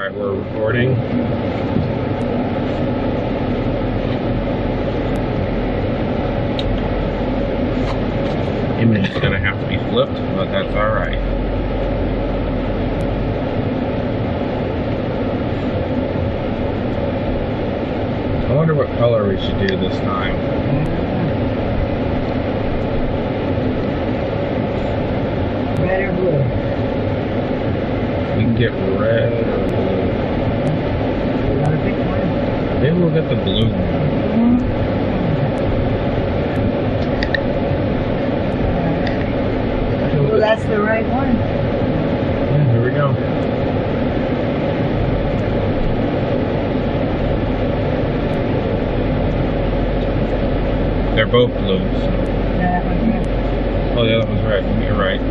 Alright, we're recording. Image is gonna have to be flipped, but that's alright. I wonder what color we should do this time. Red or blue? We can get red or blue. You gotta pick one. Maybe we'll get the blue one. Well, that's the right one. Yeah, here we go. They're both blue. So. Yeah, that one's red. Oh, the other one's red. You're right.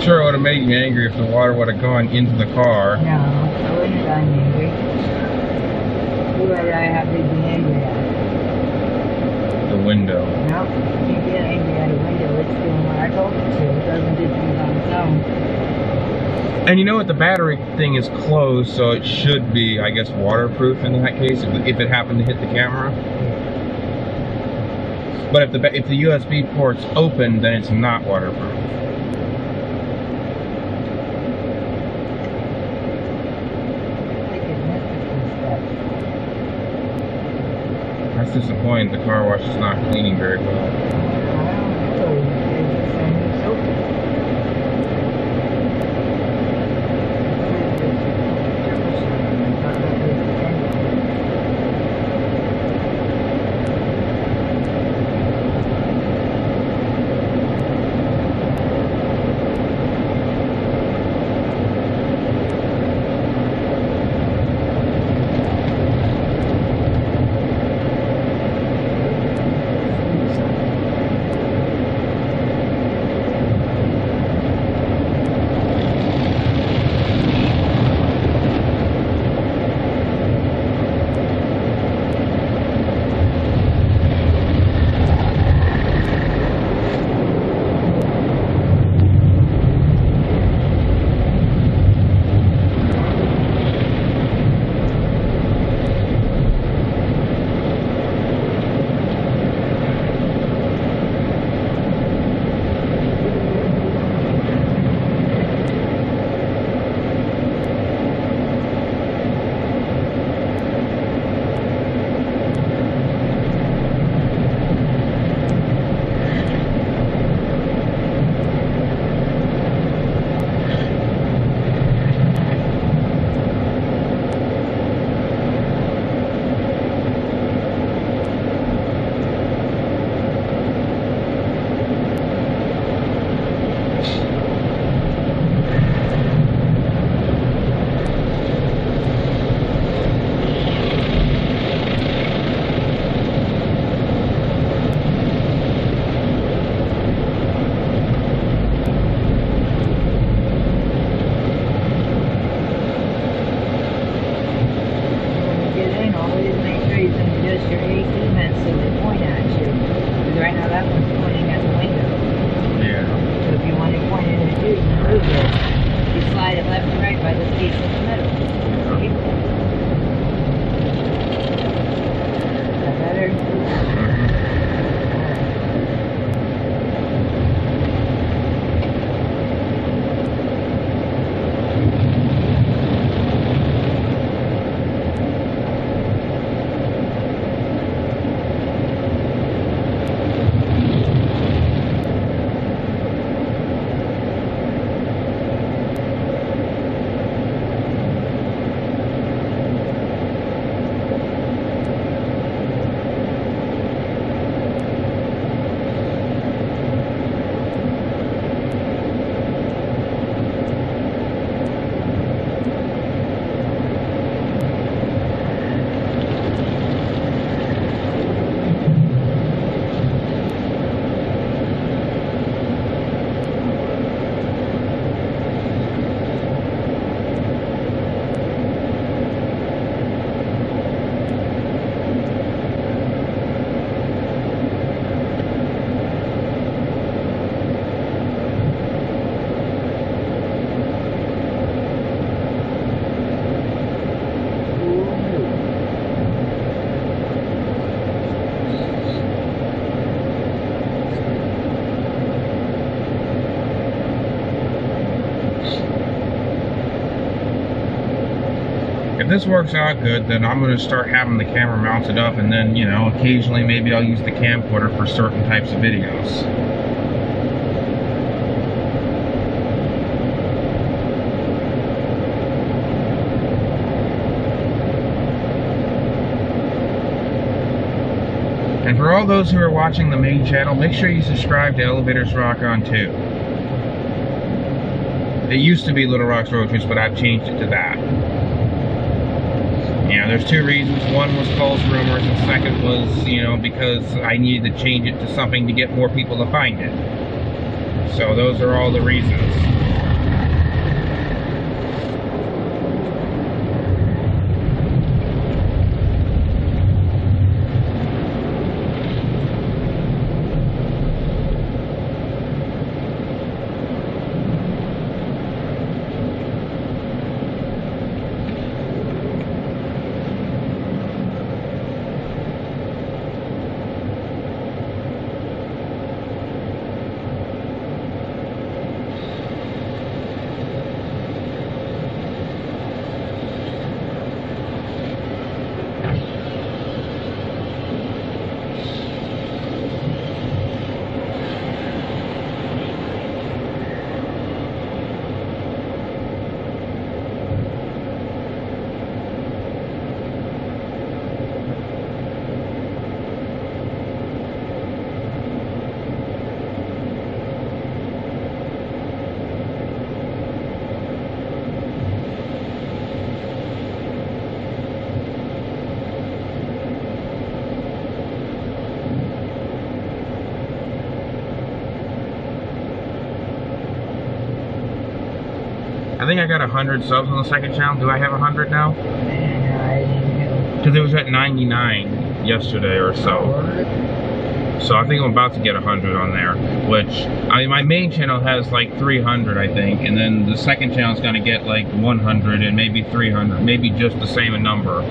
Sure, it would have made me angry if the water would have gone into the car. No, I wouldn't have gotten angry. Who would I have to be angry at? The window. No, you can't get angry at a window. It's doing what I told it to. It doesn't do things on its own. And you know what? The battery thing is closed, so it should be, I guess, waterproof in that case if it happened to hit the camera. But if the USB port's open, then it's not waterproof. That's disappointing. The car wash is not cleaning very well. that one's pointing at the window. Yeah. So if you want to point it at you, you move it. You slide it left and right by the piece in the middle. See? Is that better? If this works out good, then I'm going to start having the camera mounted up, and then, you know, occasionally maybe I'll use the camcorder for certain types of videos. And for all those who are watching the main channel, make sure you subscribe to Elevators Rock On too. It used to be Little Rock's Road Trips, but I've changed it to that. You know, there's two reasons. One was false rumors, and second was, you know, because I needed to change it to something to get more people to find it. So those are all the reasons. I think I got 100 subs on the second channel. Do I have 100 now? Because it was at 99 yesterday or so. So I think I'm about to get 100 on there. Which, I mean, my main channel has like 300, I think. And then the second channel is going to get like 100 and maybe 300. Maybe just the same number.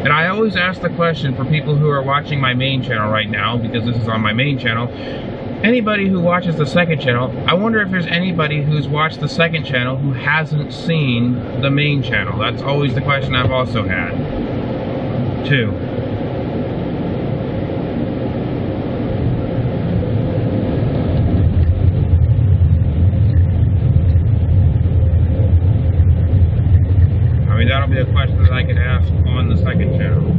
And I always ask the question for people who are watching my main channel right now, because this is on my main channel. Anybody who watches the second channel, I wonder if there's anybody who's watched the second channel who hasn't seen the main channel. That's always the question I've also had, too. I mean, that'll be a question that I can ask on the second channel.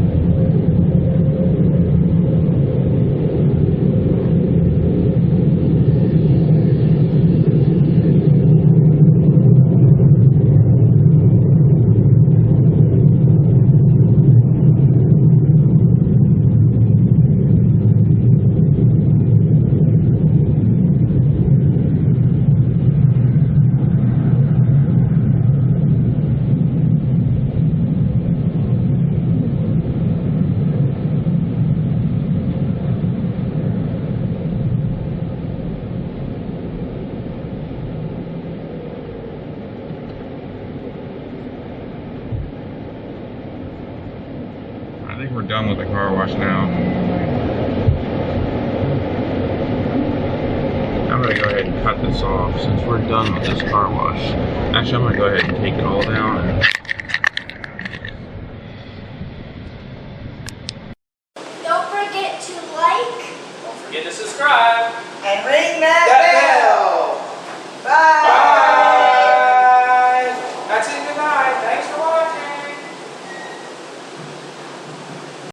I think we're done with the car wash now. I'm gonna go ahead and cut this off since we're done with this car wash. Actually, I'm gonna go ahead and take it all down. And don't forget to like. Don't forget to subscribe. And ring that bell. Bye. Bye. That's it. Good night. Thanks for watching.